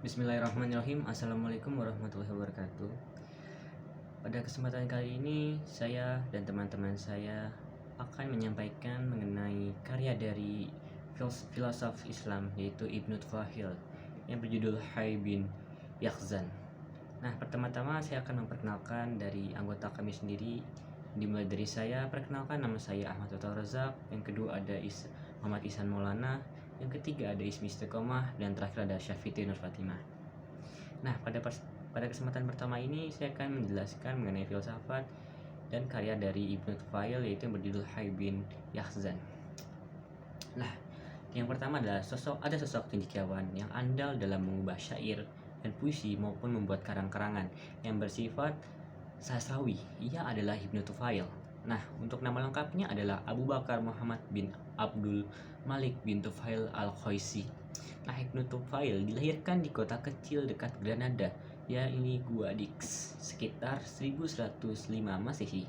Bismillahirrahmanirrahim. Assalamualaikum warahmatullahi wabarakatuh. Pada kesempatan kali ini saya dan teman-teman saya akan menyampaikan mengenai karya dari filosof Islam yaitu Ibnu Tufahil yang berjudul Hai bin Yaqzan. Nah, pertama-tama saya akan memperkenalkan dari anggota kami sendiri. Dimulai dari saya, perkenalkan, nama saya Ahmad Toto Razak. Yang kedua ada Muhammad Ihsan Maulana. Yang ketiga ada Ismi Istiqomah, dan terakhir ada Syafiti Nur Fatimah. Nah, pada kesempatan pertama ini saya akan menjelaskan mengenai filsafat dan karya dari Ibnu Tufahil yaitu yang berjudul Hai bin Yaqzan. Nah, yang pertama adalah sosok cendekiawan yang andal dalam mengubah syair dan puisi maupun membuat karang-karangan yang bersifat sastrawi. Ia adalah Ibnu Tufahil. Nah, untuk nama lengkapnya adalah Abu Bakar Muhammad bin Abdul Malik bin Tufahil al-Qaisi. Nah, Ibnu Tufahil dilahirkan di kota kecil dekat Granada, yaitu Guadix, sekitar 1105 Masehi,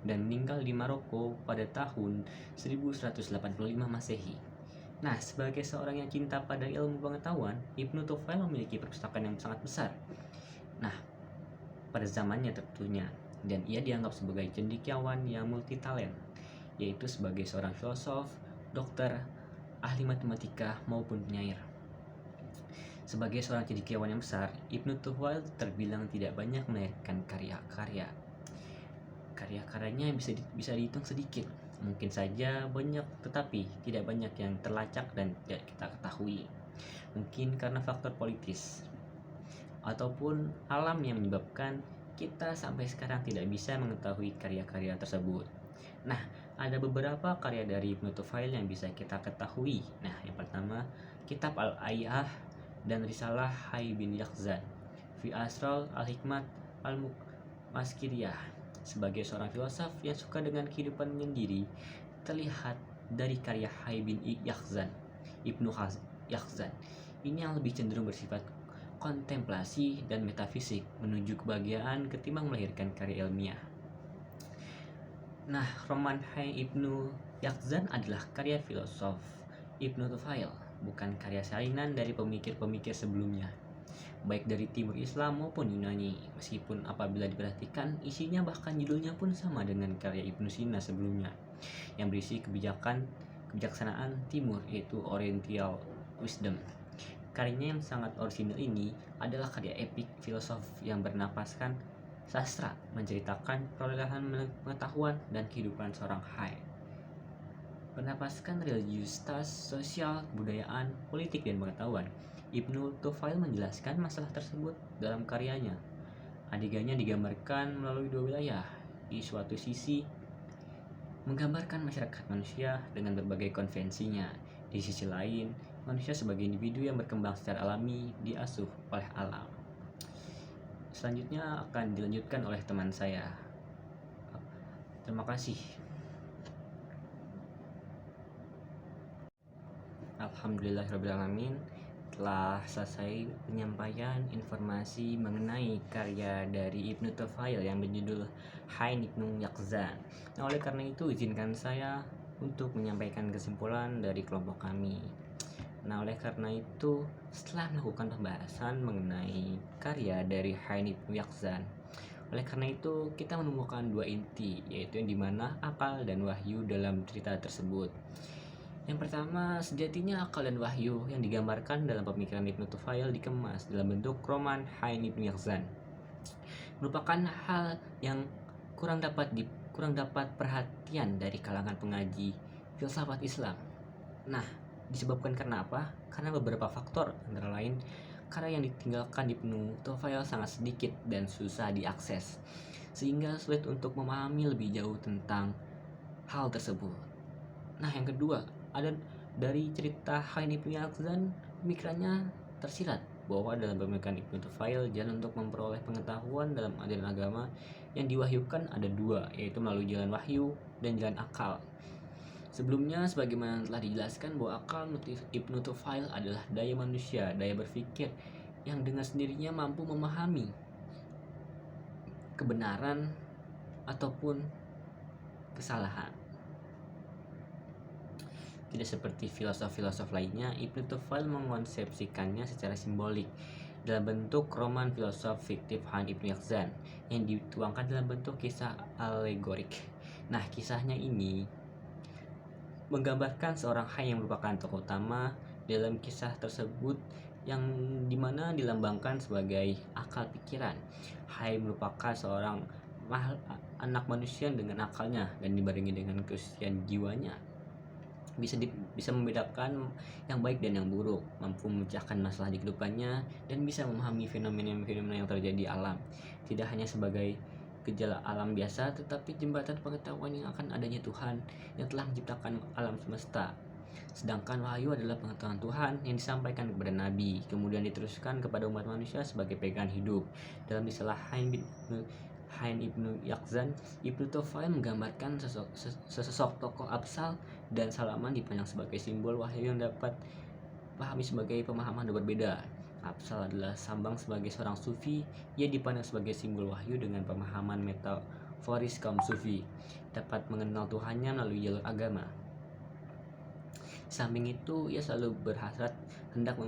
dan meninggal di Maroko pada tahun 1185 Masehi. Nah, sebagai seorang yang cinta pada ilmu pengetahuan, Ibnu Tufahil memiliki perpustakaan yang sangat besar. Nah, pada zamannya tentunya, dan ia dianggap sebagai cendekiawan yang multitalent, yaitu sebagai seorang filosof, dokter, ahli matematika maupun penyair. Sebagai seorang cendekiawan yang besar, Ibnu Tufahil terbilang tidak banyak melahirkan karya-karya. Karya-karyanya bisa dihitung sedikit, mungkin saja banyak, tetapi tidak banyak yang terlacak dan tidak kita ketahui. Mungkin karena faktor politis ataupun alam yang menyebabkan kita sampai sekarang tidak bisa mengetahui karya-karya tersebut. Nah, ada beberapa karya dari Ibnu Tufahil yang bisa kita ketahui. Nah, yang pertama, Kitab Al-Ayah dan Risalah Hai bin Yaqzan, Fi Asral Al-Hikmat Al-Maskiriyah. Sebagai seorang filosof yang suka dengan kehidupan menyendiri, terlihat dari karya Hai bin Yaqzan, Ibnu Yaqzan. Ini yang lebih cenderung bersifat kontemplasi dan metafisik menuju kebahagiaan ketimbang melahirkan karya ilmiah. Nah, roman Hai Ibnu Yaqzan adalah karya filosof Ibnu Tufahil, bukan karya salinan dari pemikir-pemikir sebelumnya, baik dari Timur Islam maupun Yunani. Meskipun apabila diperhatikan, isinya bahkan judulnya pun sama dengan karya Ibnu Sina sebelumnya, yang berisi kebijaksanaan Timur, yaitu Oriental Wisdom. Karyanya yang sangat orisinal ini adalah karya epik filosof yang bernapaskan sastra, menceritakan perolehan pengetahuan dan kehidupan seorang Hai. Bernapaskan religiusitas, sosial, kebudayaan, politik, dan pengetahuan. Ibnu Tufahil menjelaskan masalah tersebut dalam karyanya. Adegannya digambarkan melalui dua wilayah. Di suatu sisi, menggambarkan masyarakat manusia dengan berbagai konvensinya. Di sisi lain, manusia sebagai individu yang berkembang secara alami, diasuh oleh alam. Selanjutnya akan dilanjutkan oleh teman saya. Terima kasih. Alhamdulillahirrahmanirrahim. Telah selesai penyampaian informasi mengenai karya dari Ibnu Tufahil yang berjudul Hai bin Yaqzan. Nah, oleh karena itu izinkan saya untuk menyampaikan kesimpulan dari kelompok kami. Nah, oleh karena itu setelah melakukan pembahasan mengenai karya dari Hai bin Yaqzan, oleh karena itu kita menemukan dua inti, yaitu yang dimana akal dan wahyu dalam cerita tersebut. Yang pertama, sejatinya akal dan wahyu yang digambarkan dalam pemikiran Ibnu Tufahil dikemas dalam bentuk roman Hai bin Yaqzan, merupakan hal yang kurang dapat perhatian dari kalangan pengaji filsafat Islam. Nah, disebabkan karena apa? Karena beberapa faktor, antara lain karya yang ditinggalkan Ibnu Tufahil sangat sedikit dan susah diakses, sehingga sulit untuk memahami lebih jauh tentang hal tersebut. Nah, yang kedua, ada dari cerita Hai bin Yaqzan, pemikirannya tersirat bahwa dalam pemikiran Ibnu Tufahil jalan untuk memperoleh pengetahuan dalam ajaran agama yang diwahyukan ada dua, yaitu melalui jalan wahyu dan jalan akal. Sebelumnya, sebagaimana telah dijelaskan bahwa akal Ibnu Tufahil adalah daya manusia, daya berpikir yang dengan sendirinya mampu memahami kebenaran ataupun kesalahan. Tidak seperti filosof-filosof lainnya, Ibnu Tufahil mengkonsepsikannya secara simbolik, dalam bentuk roman filosof fiktif Han Ibnu Yaqzan yang dituangkan dalam bentuk kisah alegorik. Nah, kisahnya ini menggambarkan seorang Hai yang merupakan tokoh utama dalam kisah tersebut, yang dimana dilambangkan sebagai akal pikiran. Hai merupakan seorang anak manusia dengan akalnya dan dibarengi dengan kesucian jiwanya, bisa membedakan yang baik dan yang buruk, mampu memecahkan masalah di kehidupannya, dan bisa memahami fenomena-fenomena yang terjadi di alam, tidak hanya sebagai gejala alam biasa, tetapi jembatan pengetahuan yang akan adanya Tuhan yang telah menciptakan alam semesta. Sedangkan wahyu adalah pengetahuan Tuhan yang disampaikan kepada Nabi, kemudian diteruskan kepada umat manusia sebagai pegangan hidup. Dalam istilah Han Ibnu Yaqzan, Ibnu Tufail menggambarkan sesosok tokoh Absal dan Salaman dipandang sebagai simbol wahyu yang dapat pahami sebagai pemahaman yang berbeda. Absal adalah sambang sebagai seorang sufi, ia dipandang sebagai simbol wahyu dengan pemahaman metaforis kaum sufi, dapat mengenal Tuhannya melalui jalur agama. Samping itu, ia selalu berhasrat hendak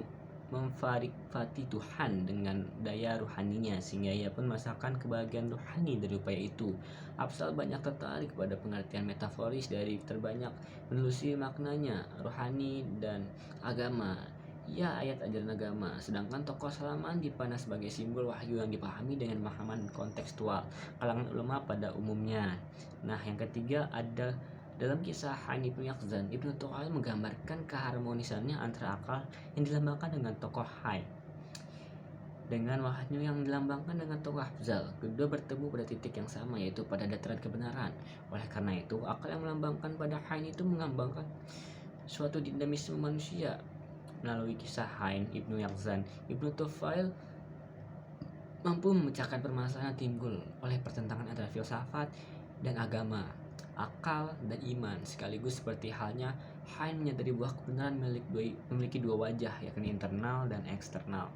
memfarifati Tuhan dengan daya ruhaninya, sehingga ia pun merasakan kebahagiaan ruhani dari upaya itu. Absal banyak tertarik pada pengertian metaforis dari terbanyak menelusuri maknanya rohani dan agama, ya ayat ajaran agama. Sedangkan tokoh Salaman dipandang sebagai simbol wahyu yang dipahami dengan pemahaman kontekstual kalangan ulama pada umumnya. Nah, yang ketiga ada dalam kisah Han Ibnu Yaqzan, Ibnu Tufail menggambarkan keharmonisannya antara akal yang dilambangkan dengan tokoh Hai dengan wahyu yang dilambangkan dengan tokoh Abzal. Kedua bertemu pada titik yang sama, yaitu pada dataran kebenaran. Oleh karena itu, akal yang melambangkan pada Hai itu mengambangkan suatu dinamisme manusia. Melalui kisah Han Ibnu Yaqzan, Ibnu Tufail mampu memecahkan permasalahan yang timbul oleh pertentangan antara filsafat dan agama, akal dan iman, sekaligus seperti halnya Hein menyadari bahwa kebenaran memiliki dua wajah, yakni internal dan eksternal,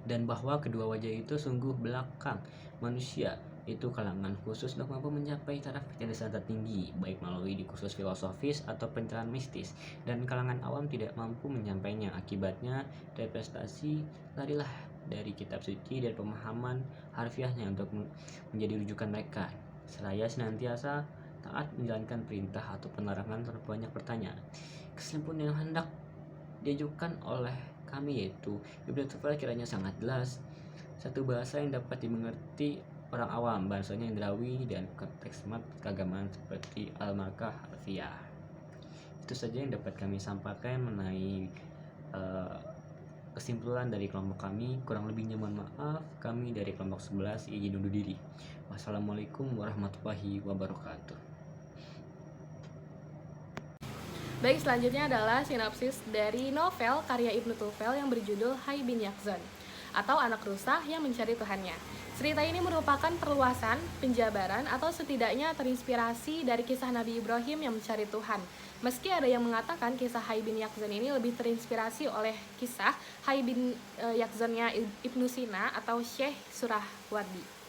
dan bahwa kedua wajah itu sungguh belakang manusia, itu kalangan khusus untuk mampu mencapai taraf kecerdasan tertinggi, baik melalui diskursus filosofis atau pencerahan mistis, dan kalangan awam tidak mampu menyampainya. Akibatnya, representasi larilah dari kitab suci dan pemahaman harfiahnya untuk menjadi rujukan mereka, seraya senantiasa taat menjalankan perintah atau larangan tanpa banyak bertanya. Kesimpulan yang hendak diajukan oleh kami yaitu Ibnu Tufail kiranya sangat jelas, satu bahasa yang dapat dimengerti orang awam, bahasanya Indrawi dan konteks keagamaan seperti al-markah harfiah. Itu saja yang dapat kami sampaikan mengenai kesimpulan dari kelompok kami. Kurang lebihnya mohon maaf. Kami dari kelompok 11 izin undur diri. Wassalamualaikum warahmatullahi wabarakatuh. Baik, selanjutnya adalah sinopsis dari novel karya Ibnu Tufail yang berjudul Hai bin Yaqzan atau Anak Rusa yang Mencari Tuhannya. Cerita ini merupakan perluasan, penjabaran, atau setidaknya terinspirasi dari kisah Nabi Ibrahim yang mencari Tuhan. Meski ada yang mengatakan kisah Hai bin Yaqzan ini lebih terinspirasi oleh kisah Hai bin Yaqzannya Ibnu Sina atau Syekh Surahwardi.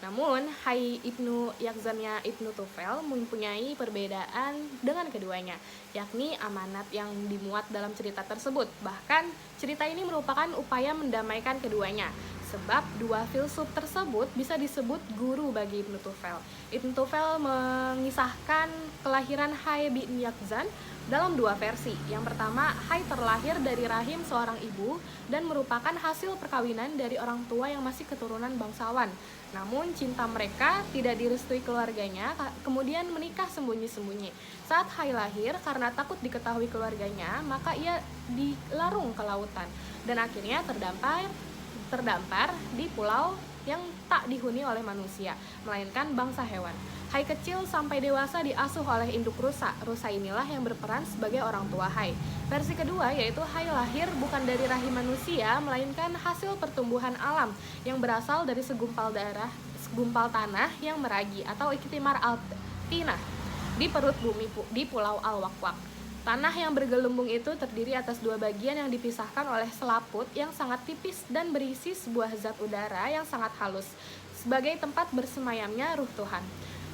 Namun, Hai Ibnu Yaqzannya Ibnu Tufail mempunyai perbedaan dengan keduanya, yakni amanat yang dimuat dalam cerita tersebut. Bahkan, cerita ini merupakan upaya mendamaikan keduanya, sebab dua filsuf tersebut bisa disebut guru bagi Ibnu Tufail. Ibnu Tufail mengisahkan kelahiran Hai bin Yaqzan dalam dua versi. Yang pertama, Hai terlahir dari rahim seorang ibu dan merupakan hasil perkawinan dari orang tua yang masih keturunan bangsawan. Namun cinta mereka tidak direstui keluarganya, kemudian menikah sembunyi-sembunyi. Saat Hai lahir, karena takut diketahui keluarganya, maka ia dilarung ke lautan dan akhirnya terdampar di pulau yang tak dihuni oleh manusia, melainkan bangsa hewan. Hai kecil sampai dewasa diasuh oleh induk rusa. Rusa inilah yang berperan sebagai orang tua Hai. Versi kedua yaitu Hai lahir bukan dari rahim manusia, melainkan hasil pertumbuhan alam yang berasal dari segumpal tanah yang meragi atau iktimar al-tinah di perut bumi di Pulau Al-Wakwak. Tanah yang bergelembung itu terdiri atas dua bagian yang dipisahkan oleh selaput yang sangat tipis dan berisi sebuah zat udara yang sangat halus sebagai tempat bersemayamnya ruh Tuhan.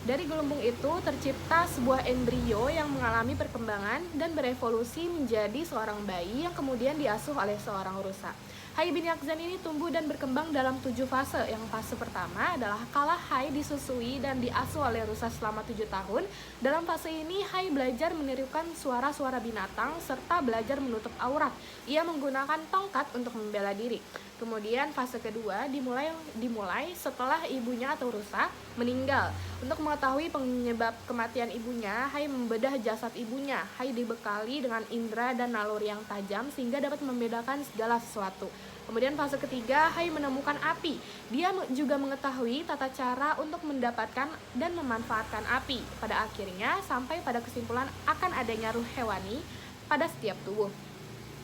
Dari gelembung itu tercipta sebuah embrio yang mengalami perkembangan dan berevolusi menjadi seorang bayi yang kemudian diasuh oleh seorang rusa. Hai bin Yakzan ini tumbuh dan berkembang dalam 7 fase. Yang fase pertama adalah kala Hai disusui dan diasuh oleh rusa selama 7 tahun. Dalam fase ini Hai belajar menirukan suara-suara binatang serta belajar menutup aurat. Ia menggunakan tongkat untuk membela diri. Kemudian fase kedua dimulai setelah ibunya atau rusa meninggal. Untuk mengetahui penyebab kematian ibunya, Hai membedah jasad ibunya. Hai dibekali dengan indera dan naluri yang tajam sehingga dapat membedakan segala sesuatu. Kemudian fase ketiga, Hai menemukan api. Dia juga mengetahui tata cara untuk mendapatkan dan memanfaatkan api. Pada akhirnya sampai pada kesimpulan akan adanya ruh hewani pada setiap tubuh.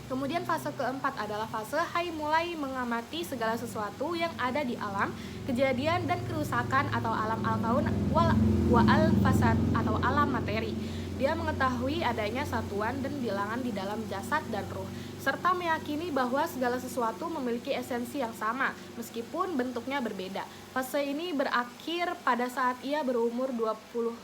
Kemudian fase keempat adalah fase Hai mulai mengamati segala sesuatu yang ada di alam, kejadian dan kerusakan atau alam al-kaun wal fasad atau alam materi. Dia mengetahui adanya satuan dan bilangan di dalam jasad dan ruh, serta meyakini bahwa segala sesuatu memiliki esensi yang sama, meskipun bentuknya berbeda. Fase ini berakhir pada saat ia berumur 28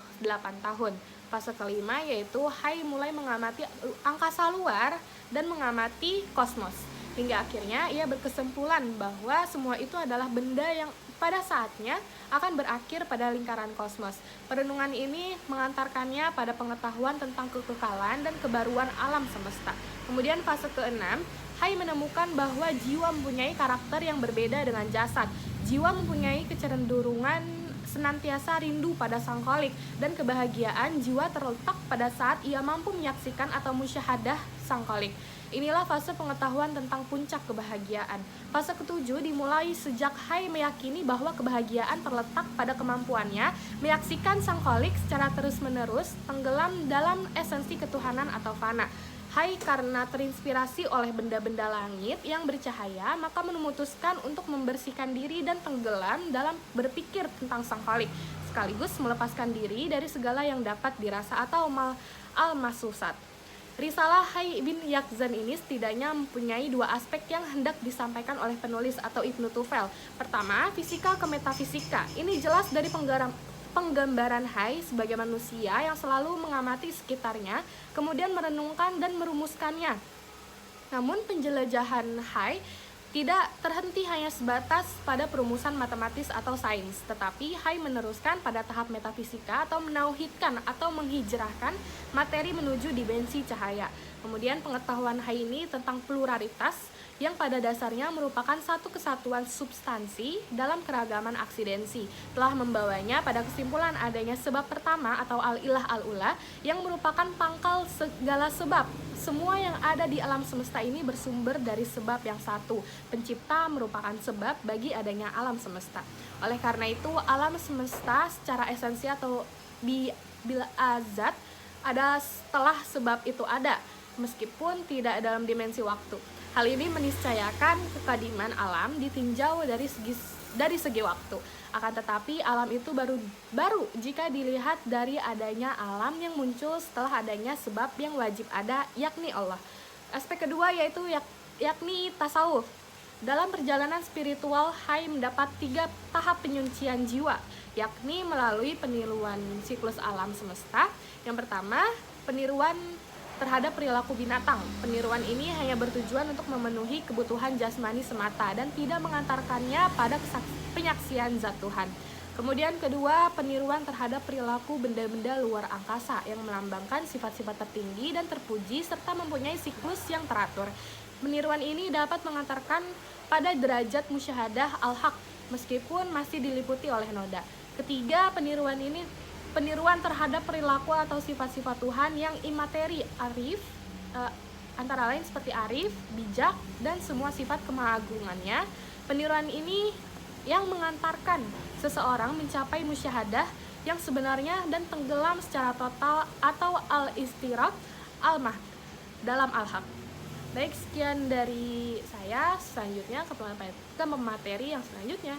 tahun. Fase kelima yaitu Hai mulai mengamati angkasa luar dan mengamati kosmos. Hingga akhirnya ia berkesimpulan bahwa semua itu adalah benda yang pada saatnya akan berakhir pada lingkaran kosmos. Perenungan ini mengantarkannya pada pengetahuan tentang kekekalan dan kebaruan alam semesta. Kemudian fase keenam, Hai menemukan bahwa jiwa mempunyai karakter yang berbeda dengan jasad. Jiwa mempunyai kecenderungan senantiasa rindu pada sang kholik, dan kebahagiaan jiwa terletak pada saat ia mampu menyaksikan atau musyahadah sang kholik. Inilah fase pengetahuan tentang puncak kebahagiaan. Fase ketujuh dimulai sejak Hai meyakini bahwa kebahagiaan terletak pada kemampuannya menyaksikan sang kholik secara terus-menerus tenggelam dalam esensi ketuhanan atau fana. Hai karena terinspirasi oleh benda-benda langit yang bercahaya, maka memutuskan untuk membersihkan diri dan tenggelam dalam berpikir tentang sang Khalik, sekaligus melepaskan diri dari segala yang dapat dirasa atau al-masusat. Risalah Hai bin Yakzan ini setidaknya mempunyai dua aspek yang hendak disampaikan oleh penulis atau Ibnu Tufel. Pertama, fisika ke metafisika. Ini jelas dari penggambaran Hai sebagai manusia yang selalu mengamati sekitarnya, kemudian merenungkan dan merumuskannya. Namun penjelajahan Hai tidak terhenti hanya sebatas pada perumusan matematis atau sains, tetapi Hai meneruskan pada tahap metafisika atau menauhidkan atau menghijrahkan materi menuju dimensi cahaya. Kemudian pengetahuan Hai ini tentang pluralitas yang pada dasarnya merupakan satu kesatuan substansi dalam keragaman aksidensi, telah membawanya pada kesimpulan adanya sebab pertama atau al-ilah al-ula yang merupakan pangkal segala sebab. Semua yang ada di alam semesta ini bersumber dari sebab yang satu. Pencipta merupakan sebab bagi adanya alam semesta. Oleh karena itu, alam semesta secara esensi atau bil azat ada setelah sebab itu ada, meskipun tidak dalam dimensi waktu. Hal ini meniscayakan kekadiman alam ditinjau dari segi waktu. Akan tetapi alam itu baru jika dilihat dari adanya alam yang muncul setelah adanya sebab yang wajib ada, yakni Allah. Aspek kedua yaitu yakni tasawuf. Dalam perjalanan spiritual, Hai mendapat 3 tahap penyucian jiwa, yakni melalui peniruan siklus alam semesta. Yang pertama, peniruan terhadap perilaku binatang. Peniruan ini hanya bertujuan untuk memenuhi kebutuhan jasmani semata dan tidak mengantarkannya pada penyaksian zat Tuhan. Kemudian kedua, peniruan terhadap perilaku benda-benda luar angkasa yang melambangkan sifat-sifat tertinggi dan terpuji serta mempunyai siklus yang teratur. Peniruan ini dapat mengantarkan pada derajat musyahadah al-haq meskipun masih diliputi oleh noda. Ketiga, peniruan terhadap perilaku atau sifat-sifat Tuhan yang imateri, arif, antara lain seperti arif, bijak, dan semua sifat kemahagungannya. Peniruan ini yang mengantarkan seseorang mencapai musyahadah yang sebenarnya dan tenggelam secara total atau al-istiraq al-mahd dalam al-haq. Baik, sekian dari saya. Selanjutnya ke pemateri yang selanjutnya.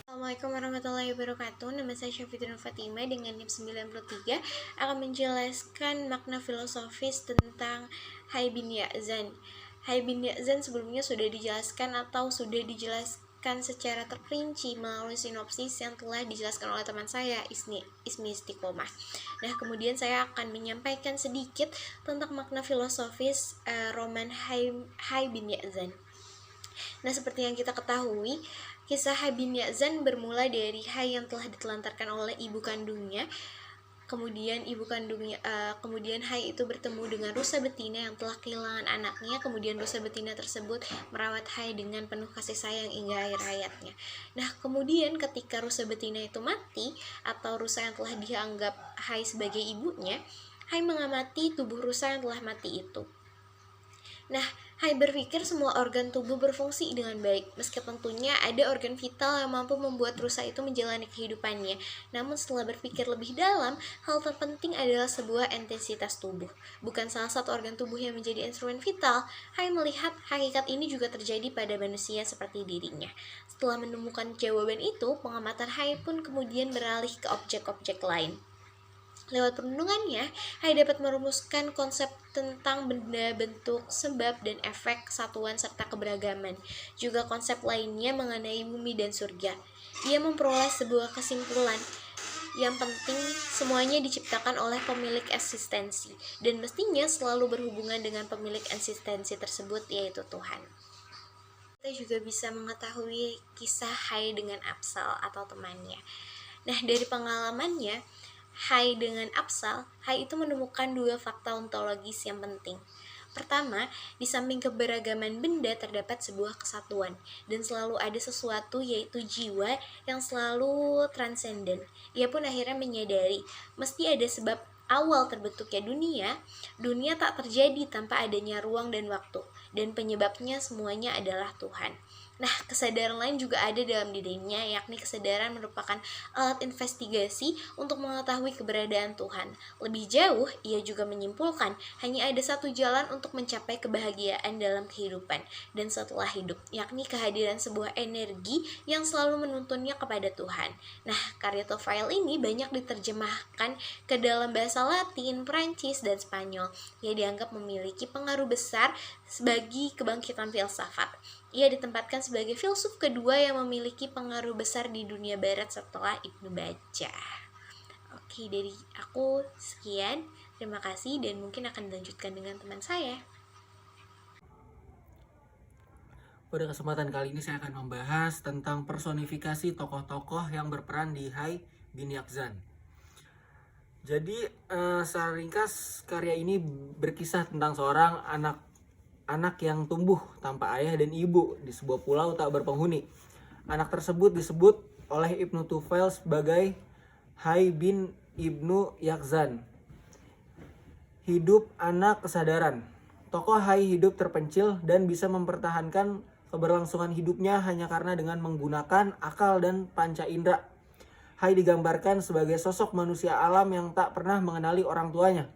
Assalamualaikum warahmatullahi wabarakatuh. Nama saya Syafiqah Fatimah dengan NIM 93 akan menjelaskan makna filosofis tentang Hai bin Yakzan. Hai bin Yakzan sebelumnya sudah dijelaskan atau sudah menjelaskan secara terperinci melalui sinopsis yang telah dijelaskan oleh teman saya, Ismi Istiqomah. Nah, kemudian saya akan menyampaikan sedikit tentang makna filosofis roman Hai bin Ya'zan. Nah, seperti yang kita ketahui, kisah Hai bin Ya'zan bermula dari Hai yang telah ditelantarkan oleh ibu kandungnya. Kemudian kemudian Hai itu bertemu dengan rusa betina yang telah kehilangan anaknya. Kemudian rusa betina tersebut merawat Hai dengan penuh kasih sayang hingga akhir hayatnya. Nah, kemudian ketika rusa betina itu mati, atau rusa yang telah dianggap Hai sebagai ibunya, Hai mengamati tubuh rusa yang telah mati itu. Nah, Hai berpikir semua organ tubuh berfungsi dengan baik, meski tentunya ada organ vital yang mampu membuat rusa itu menjalani kehidupannya. Namun setelah berpikir lebih dalam, hal terpenting adalah sebuah entitas tubuh, bukan salah satu organ tubuh yang menjadi instrumen vital. Hai melihat hakikat ini juga terjadi pada manusia seperti dirinya. Setelah menemukan jawaban itu, pengamatan Hai pun kemudian beralih ke objek-objek lain. Lewat perenungannya, Hai dapat merumuskan konsep tentang benda, bentuk, sebab, dan efek kesatuan serta keberagaman. Juga konsep lainnya mengenai bumi dan surga. Ia memperoleh sebuah kesimpulan. Yang penting, semuanya diciptakan oleh pemilik eksistensi, dan mestinya selalu berhubungan dengan pemilik eksistensi tersebut, yaitu Tuhan. Kita juga bisa mengetahui kisah Hai dengan Apsal atau temannya. Nah, dari pengalamannya, Hai dengan Apsal, Hai itu menemukan dua fakta ontologis yang penting. Pertama, di samping keberagaman benda terdapat sebuah kesatuan, dan selalu ada sesuatu, yaitu jiwa yang selalu transenden. Ia pun akhirnya menyadari, mesti ada sebab awal terbentuknya dunia tak terjadi tanpa adanya ruang dan waktu, dan penyebabnya semuanya adalah Tuhan. Nah, kesadaran lain juga ada dalam dirinya, yakni kesadaran merupakan alat investigasi untuk mengetahui keberadaan Tuhan. Lebih jauh, ia juga menyimpulkan hanya ada satu jalan untuk mencapai kebahagiaan dalam kehidupan dan setelah hidup, yakni kehadiran sebuah energi yang selalu menuntunnya kepada Tuhan. Nah, karya Tocqueville ini banyak diterjemahkan ke dalam bahasa Latin, Prancis, dan Spanyol. Ia dianggap memiliki pengaruh besar bagi kebangkitan filsafat. Ia ditempatkan sebagai filsuf kedua yang memiliki pengaruh besar di dunia barat setelah Ibnu Bajjah. Oke, dari aku sekian. Terima kasih dan mungkin akan dilanjutkan dengan teman saya. Pada kesempatan kali ini saya akan membahas tentang personifikasi tokoh-tokoh yang berperan di Hai bin Ya'zan. Jadi secara ringkas karya ini berkisah tentang seorang anak yang tumbuh tanpa ayah dan ibu di sebuah pulau tak berpenghuni. Anak tersebut disebut oleh Ibnu Tufail sebagai Hai bin Ibnu Ya'zan. Hidup anak kesadaran. Tokoh Hai hidup terpencil dan bisa mempertahankan keberlangsungan hidupnya hanya karena dengan menggunakan akal dan panca indera. Hai digambarkan sebagai sosok manusia alam yang tak pernah mengenali orang tuanya.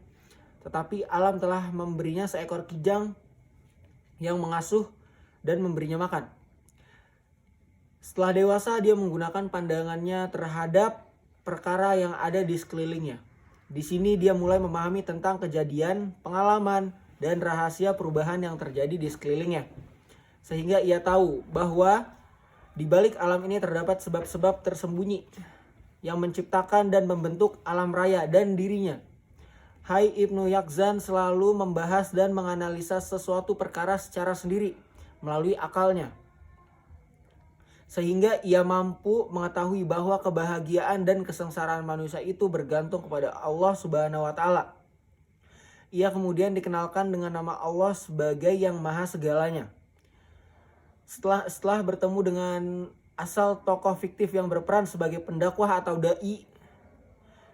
Tetapi alam telah memberinya seekor kijang yang mengasuh dan memberinya makan. Setelah dewasa, dia menggunakan pandangannya terhadap perkara yang ada di sekelilingnya. Di sini dia mulai memahami tentang kejadian, pengalaman, dan rahasia perubahan yang terjadi di sekelilingnya. Sehingga ia tahu bahwa di balik alam ini terdapat sebab-sebab tersembunyi yang menciptakan dan membentuk alam raya dan dirinya. Hai Ibnu Ya'zan selalu membahas dan menganalisa sesuatu perkara secara sendiri melalui akalnya. Sehingga ia mampu mengetahui bahwa kebahagiaan dan kesengsaraan manusia itu bergantung kepada Allah Subhanahu wa Ta'ala. Ia kemudian dikenalkan dengan nama Allah sebagai yang maha segalanya. Setelah bertemu dengan asal tokoh fiktif yang berperan sebagai pendakwah atau dai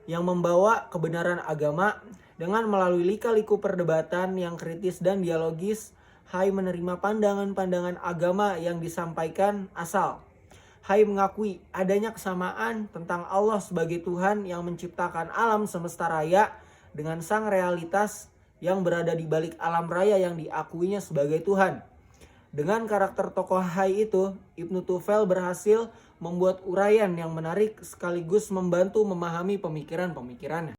yang membawa kebenaran agama, dengan melalui lika-liku perdebatan yang kritis dan dialogis, Hai menerima pandangan-pandangan agama yang disampaikan asal. Hai mengakui adanya kesamaan tentang Allah sebagai Tuhan yang menciptakan alam semesta raya dengan sang realitas yang berada di balik alam raya yang diakuinya sebagai Tuhan. Dengan karakter tokoh Hai itu, Ibnu Tufail berhasil membuat uraian yang menarik sekaligus membantu memahami pemikiran-pemikirannya.